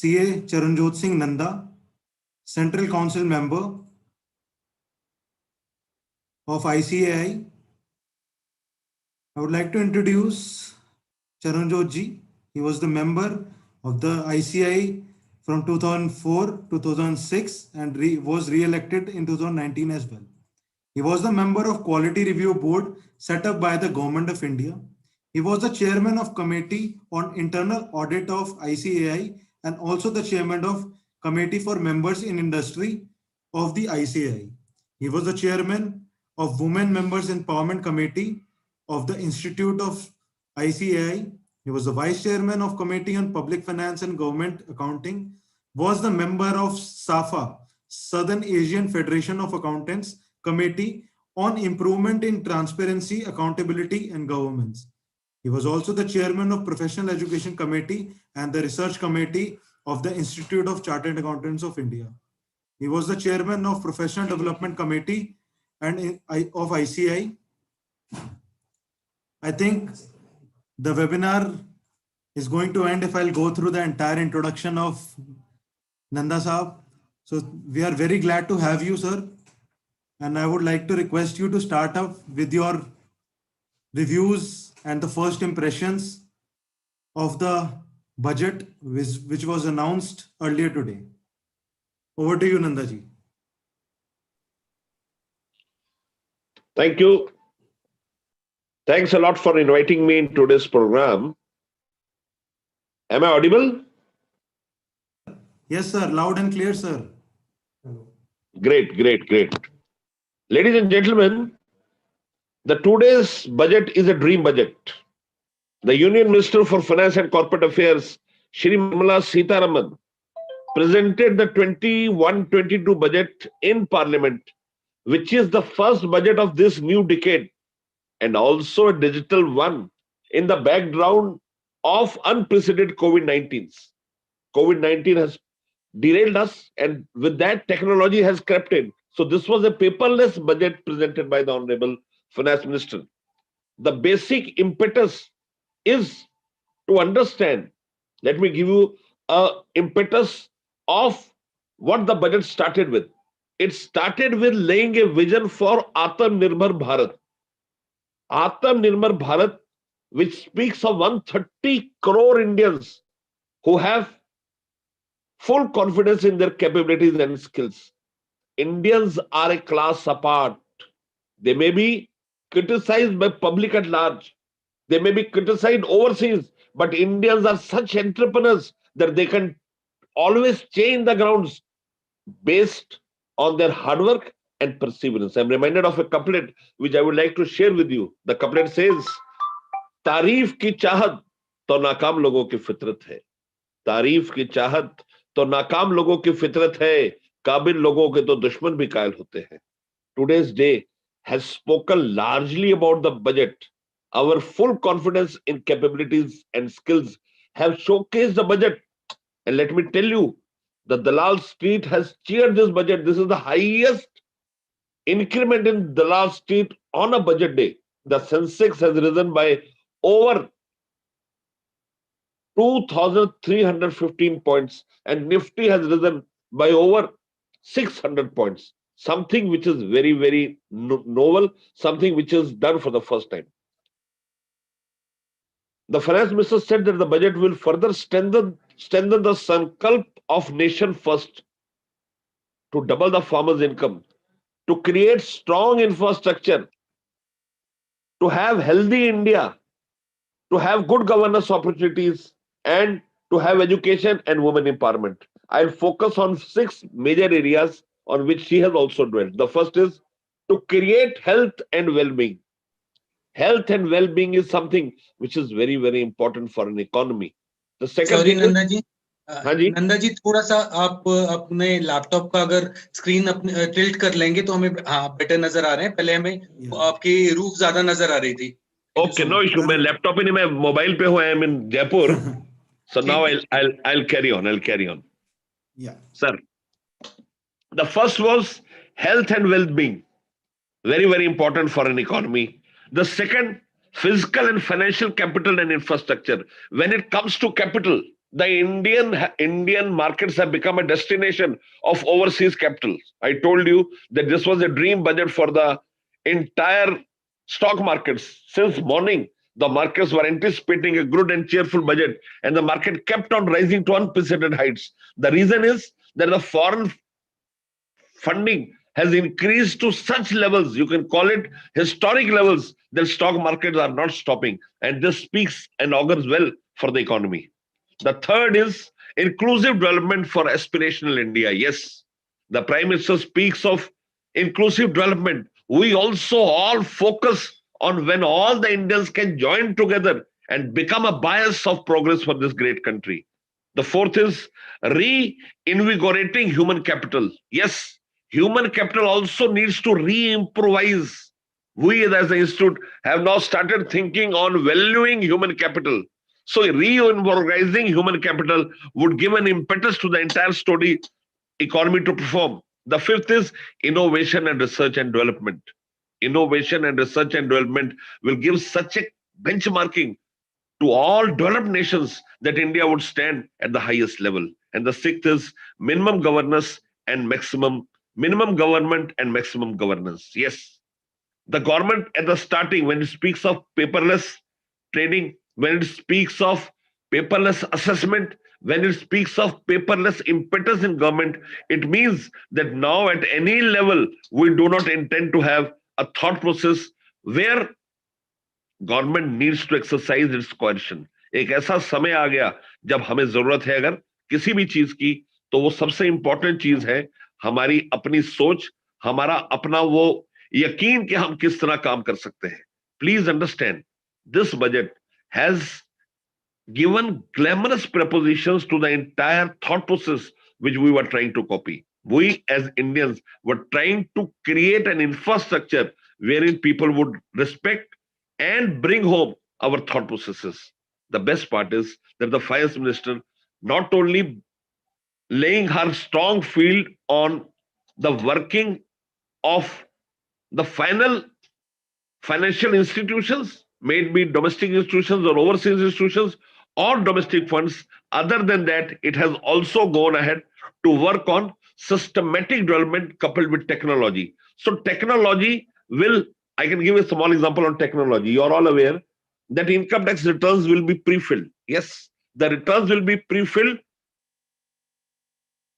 CA Charanjot Singh Nanda, Central Council member of ICAI. I would like to introduce Charanjot ji. He was the member of the ICAI from 2004 to 2006 and was re-elected in 2019 as well. He was the member of Quality Review Board set up by the Government of India. He was the chairman of Committee on Internal Audit of ICAI and also the chairman of Committee for Members in Industry of the ICAI. He was the chairman of Women Members Empowerment Committee of the Institute of ICAI. He was the vice chairman of Committee on Public Finance and Government Accounting, was the member of SAFA, Southern Asian Federation of Accountants Committee on Improvement in Transparency, Accountability and Governance. He was also the chairman of Professional Education Committee and the Research Committee of the Institute of Chartered Accountants of India. He was the chairman of Professional Development Committee and of ICAI. I think the webinar is going to end if I'll go through the entire introduction of Nanda Saab. So we are very glad to have you, sir. And I would like to request you to start up with your reviews and the first impressions of the budget which was announced earlier today. Over to you, Nanda ji. Thank you. Thanks a lot for inviting me in today's program. Am I audible? Yes, sir. Loud and clear, sir. Great, great, great. Ladies and gentlemen, the today's budget is a dream budget. The Union Minister for Finance and Corporate Affairs, Shri Nirmala Sitharaman, presented the 21-22 budget in Parliament, which is the first budget of this new decade and also a digital one in the background of unprecedented COVID-19. COVID-19 has derailed us, and with that, technology has crept in. So this was a paperless budget presented by the Honorable Finance Minister. The basic impetus is to understand. Let me give you an impetus of what the budget started with. It started with laying a vision for Atmanirbhar Bharat. Atmanirbhar Bharat, which speaks of 130 crore Indians who have full confidence in their capabilities and skills. Indians are a class apart. They may be criticized by public at large. They may be criticized overseas, but Indians are such entrepreneurs that they can always change the grounds based on their hard work and perseverance. I'm reminded of a couplet which I would like to share with you. The couplet says, तारीफ की चाहत तो नाकाम लोगों की फितरत है. तारीफ की चाहत तो नाकाम लोगों की फितरत है. काबिल लोगों के तो दुश्मन भी कायल होते हैं. Today's day has spoken largely about the budget. Our full confidence in capabilities and skills have showcased the budget. And let me tell you, the Dalal Street has cheered this budget. This is the highest increment in Dalal Street on a budget day. The Sensex has risen by over 2,315 points and Nifty has risen by over 600 points. Something which is very, very novel, something which is done for the first time. The finance minister said that the budget will further strengthen the sankalp of nation first to double the farmers' income, to create strong infrastructure, to have healthy India, to have good governance opportunities, and to have education and women empowerment. I'll focus on 6 major areas on which she has also dwelt. The first is to create health and well-being. Health and well-being is something which is very, very important for an economy. The second Sorry, thing Nanda is, ji. हाँ जी, नंदा जी थोड़ा सा आप अपने laptop का अगर screen अपने tilt कर लेंगे तो हमें बेटर नजर आ रहे हैं. पहले हमें आपकी रूफ ज्यादा नजर आ रही थी. Okay, no issue. मैं लैपटॉप ही नहीं, मैं मोबाइल पे हूँ. I am in Jaipur. So now I'll carry on. I'll carry on. Yeah. Sir, the first was health and well-being. Very, very important for an economy. The second, physical and financial capital and infrastructure. When it comes to capital, the Indian markets have become a destination of overseas capital. I told you that this was a dream budget for the entire stock markets. Since morning, the markets were anticipating a good and cheerful budget, and the market kept on rising to unprecedented heights. The reason is that the foreign funding has increased to such levels, you can call it historic levels, that stock markets are not stopping. And this speaks and augurs well for the economy. The third is inclusive development for aspirational India. Yes, the Prime Minister speaks of inclusive development. We also all focus on when all the Indians can join together and become a bias of progress for this great country. The fourth is reinvigorating human capital. Yes, human capital also needs to re-improvise. We as an institute have now started thinking on valuing human capital. So re-invigorating human capital would give an impetus to the entire story economy to perform. The fifth is innovation and research and development. Innovation and research and development will give such a benchmarking to all developed nations that India would stand at the highest level. And the sixth is minimum governance and minimum government and maximum governance. Yes, the government at the starting, when it speaks of paperless trading, when it speaks of paperless assessment, when it speaks of paperless impetus in government, it means that now at any level, we do not intend to have a thought process where government needs to exercise its coercion. एक ऐसा समय आ गया जब हमें जरूरत है अगर किसी भी चीज की, तो वो सबसे इंपॉर्टेंट चीज है हमारी अपनी सोच, हमारा अपना वो यकीन कि हम किस तरह काम कर सकते हैं. Please understand, this budget has given glamorous prepositions to the entire thought process which we were trying to copy. We as Indians were trying to create an infrastructure wherein people would respect and bring home our thought processes. The best part is that the finance minister not only laying her strong field on the working of the financial institutions, may it be domestic institutions or overseas institutions or domestic funds. Other than that, it has also gone ahead to work on systematic development coupled with technology. So technology will, I can give a small example on technology. You are all aware that income tax returns will be pre-filled. Yes, the returns will be pre-filled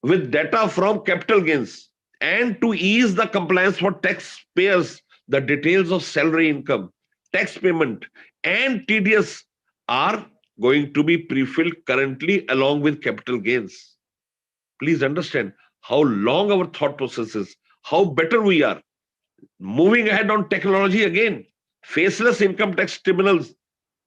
with data from capital gains, and to ease the compliance for taxpayers, the details of salary income, tax payment, and TDS are going to be pre-filled currently along with capital gains. Please understand how long our thought process is, how better we are. Moving ahead on technology again, faceless income tax tribunals,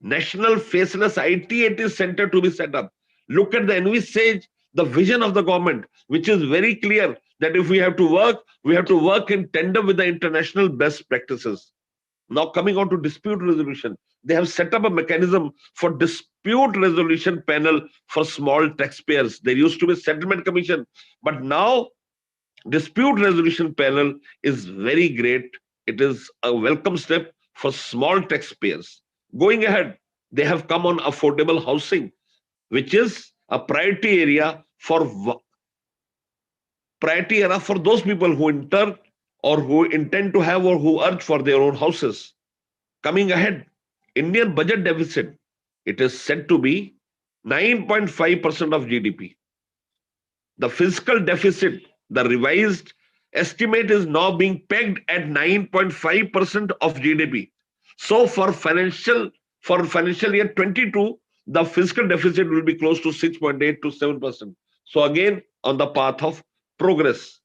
national faceless IT center to be set up. Look at the envisage, the vision of the government, which is very clear that if we have to work in tandem with the international best practices. Now coming on to dispute resolution, they have set up a mechanism for dispute resolution panel for small taxpayers. There used to be settlement commission, but now dispute resolution panel is very great. It is a welcome step for small taxpayers. Going ahead, they have come on affordable housing, which is a priority area for those people who enter or who intend to have or who urge for their own houses. Coming ahead, Indian budget deficit, it is said to be 9.5% of GDP. The fiscal deficit, the revised estimate is now being pegged at 9.5% of GDP. So for financial year 22, the fiscal deficit will be close to 6.8 to 7%. So again, on the path of progress.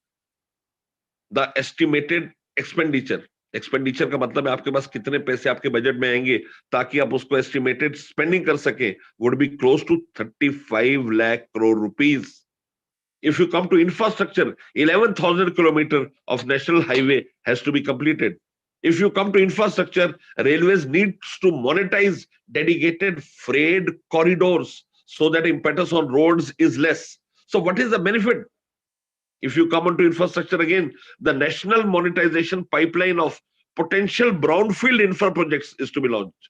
The estimated expenditure का मतलब है आपके पास कितने पैसे आपके budget में आएंगे ताकि आप उसको estimated spending कर सके, would be close to 35 lakh crore rupees. If you come to infrastructure, 11,000 kilometers of national highway has to be completed. If you come to infrastructure, railways needs to monetize dedicated freight corridors so that impetus on roads is less. So what is the benefit? If you come onto infrastructure again, the national monetization pipeline of potential brownfield infra projects is to be launched.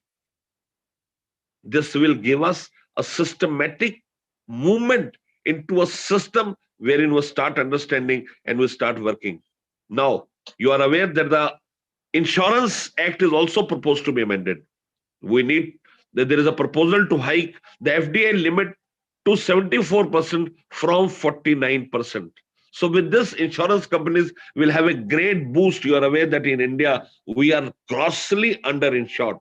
This will give us a systematic movement into a system wherein we start understanding and we start working. Now, you are aware that the Insurance Act is also proposed to be amended. We need that there is a proposal to hike the FDI limit to 74% from 49%. So with this, insurance companies will have a great boost. You are aware that in India, we are grossly underinsured.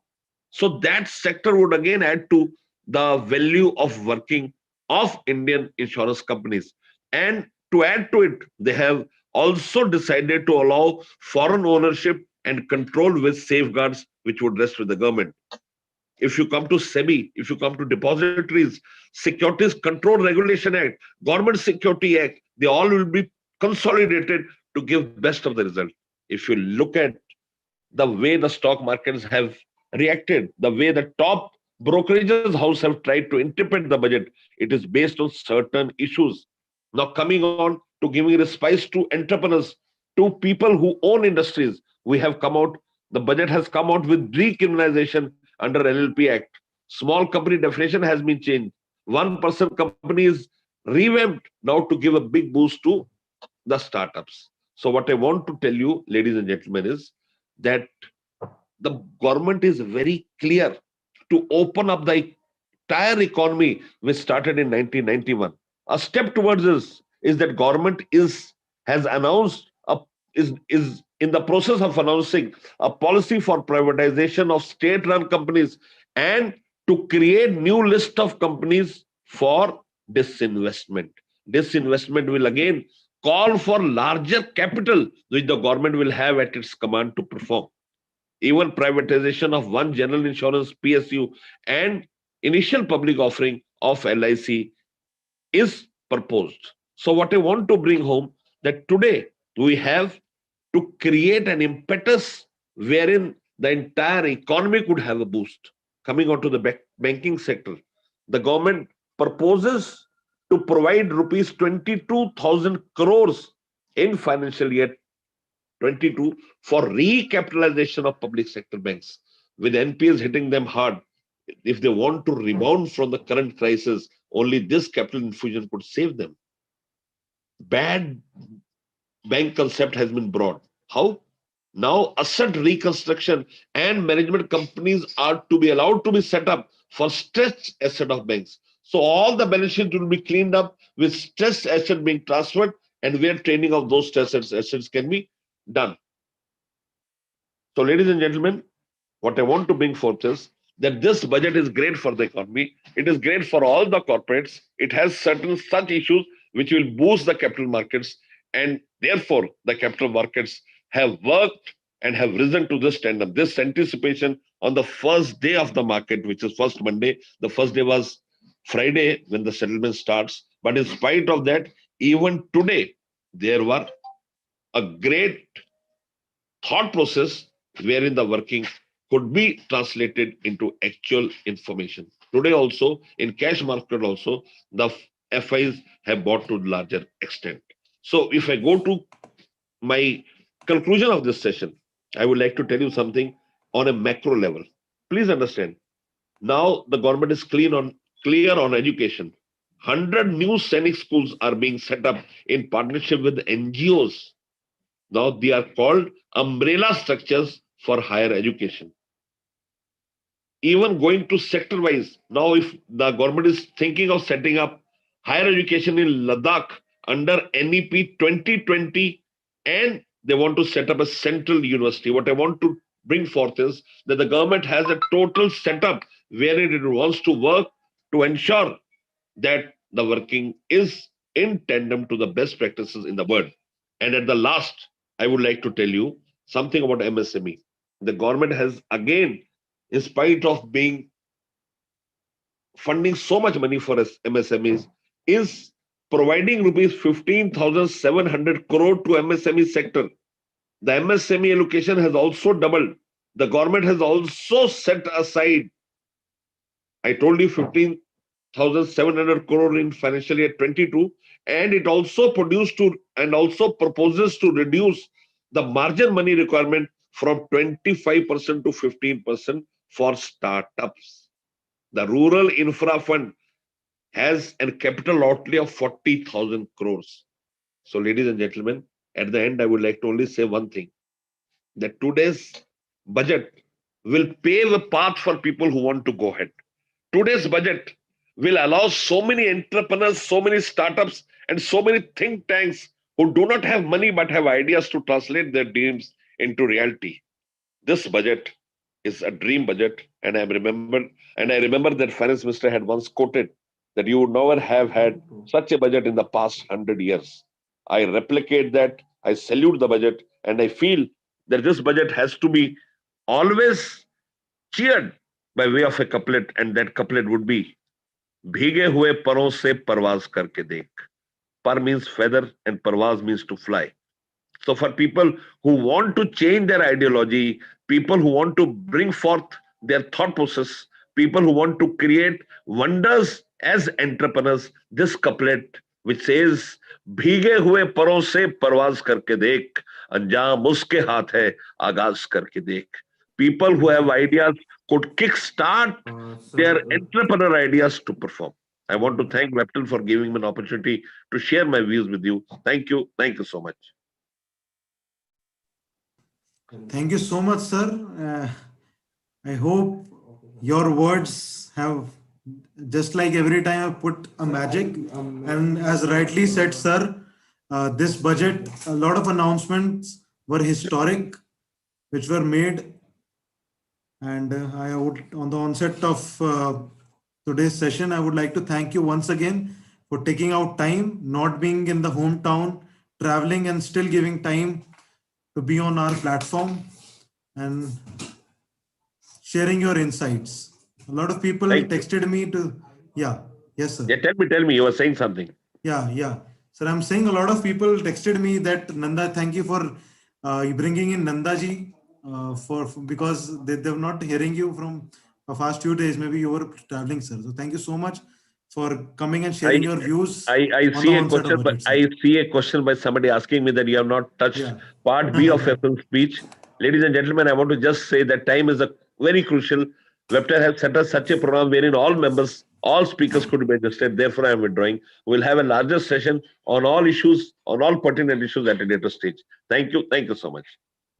So that sector would again add to the value of working of Indian insurance companies. And to add to it, they have also decided to allow foreign ownership and control with safeguards which would rest with the government. If you come to SEBI, if you come to depositories, Securities Control Regulation Act, Government Security Act, they all will be consolidated to give best of the result. If you look at the way the stock markets have reacted, the way the top brokerages house have tried to interpret the budget, it is based on certain issues. Now coming on to giving respite to entrepreneurs, to people who own industries, we have come out, the budget has come out with decriminalization under LLP Act. Small company definition has been changed. 1% company is revamped now to give a big boost to the startups. So what I want to tell you, ladies and gentlemen, is that the government is very clear to open up the entire economy which started in 1991. A step towards this is that government has announced is in the process of announcing a policy for privatization of state-run companies and to create new list of companies for disinvestment. Disinvestment will again call for larger capital which the government will have at its command to perform. Even privatization of one general insurance PSU and initial public offering of LIC is proposed. So what I want to bring home that today we have to create an impetus wherein the entire economy could have a boost. Coming on to the banking sector, the government proposes to provide rupees 22,000 crores in financial year 22 for recapitalization of public sector banks, with NPLs hitting them hard. If they want to rebound from the current crisis, only this capital infusion could save them. Bad bank concept has been brought. How? Now asset reconstruction and management companies are to be allowed to be set up for stressed asset of banks. So all the balance sheet will be cleaned up with stressed asset being transferred, and where training of those stressed assets can be done. So ladies and gentlemen, what I want to bring forth is that this budget is great for the economy. It is great for all the corporates. It has certain such issues which will boost the capital markets, and therefore the capital markets have worked and have risen to this tandem. This anticipation on the first day of the market, which is first Monday, the first day was Friday when the settlement starts. But in spite of that, even today, there were a great thought process wherein the working could be translated into actual information. Today also, in cash market also, the FIs have bought to a larger extent. So if I go to my conclusion of this session, I would like to tell you something on a macro level. Please understand, now the government is clear on education. 100 new Sainik schools are being set up in partnership with NGOs. Now they are called umbrella structures for higher education. Even going to sector-wise, now if the government is thinking of setting up higher education in Ladakh under NEP 2020, and they want to set up a central university. What I want to bring forth is that the government has a total setup wherein it wants to work to ensure that the working is in tandem to the best practices in the world. And at the last, I would like to tell you something about MSME. The government has again, in spite of being funding so much money for MSMEs, is providing rupees 15,700 crore to MSME sector. The MSME allocation has also doubled. The government has also set aside, I told you, 15,700 crore in financial year 22, and it also proposes to reduce the margin money requirement from 25% to 15% for startups. The rural infra fund has a capital outlay of 40,000 crores. So, ladies and gentlemen, at the end, I would like to only say one thing, that today's budget will pave a path for people who want to go ahead. Today's budget will allow so many entrepreneurs, so many startups, and so many think tanks who do not have money but have ideas to translate their dreams into reality. This budget is a dream budget, and I remember that finance minister had once quoted that you would never have had such a budget in the past 100 years. I replicate that, I salute the budget, and I feel that this budget has to be always cheered by way of a couplet, and that couplet would be भीगे हुए परों से परवाज करके देख. Par means feather and parvaz means to fly. So for people who want to change their ideology, people who want to bring forth their thought process, people who want to create wonders as entrepreneurs, this couplet which says भीगे हुए परों से परवाज करके देख, अंजाम उसके हाथ है आगाज करके देख. People who have ideas could kickstart their entrepreneur ideas to perform. I want to thank Webtel for giving me an opportunity to share my views with you. Thank you. Thank you so much. Thank you so much, sir. I hope your words have, just like every time I put a magic, and as rightly said, sir, this budget, a lot of announcements were historic, which were made. And I would, on the onset of today's session, I would like to thank you once again for taking out time, not being in the hometown, traveling and still giving time to be on our platform and sharing your insights. A lot of people texted me to, yes, sir. Yeah, tell me, you were saying something. Yeah. Sir, I'm saying a lot of people texted me that, Nanda, thank you for bringing in Nandaji because they're not hearing you from the past few days. Maybe you were traveling, sir. So thank you so much for coming and sharing your views. I see a question by somebody asking me that you have not touched part B of FL speech. Ladies and gentlemen, I want to just say that time is a very crucial. Webtel has set us such a program wherein all speakers could be adjusted. Therefore, I am withdrawing. We'll have a larger session on all issues, on all pertinent issues at a later stage. Thank you. Thank you so much.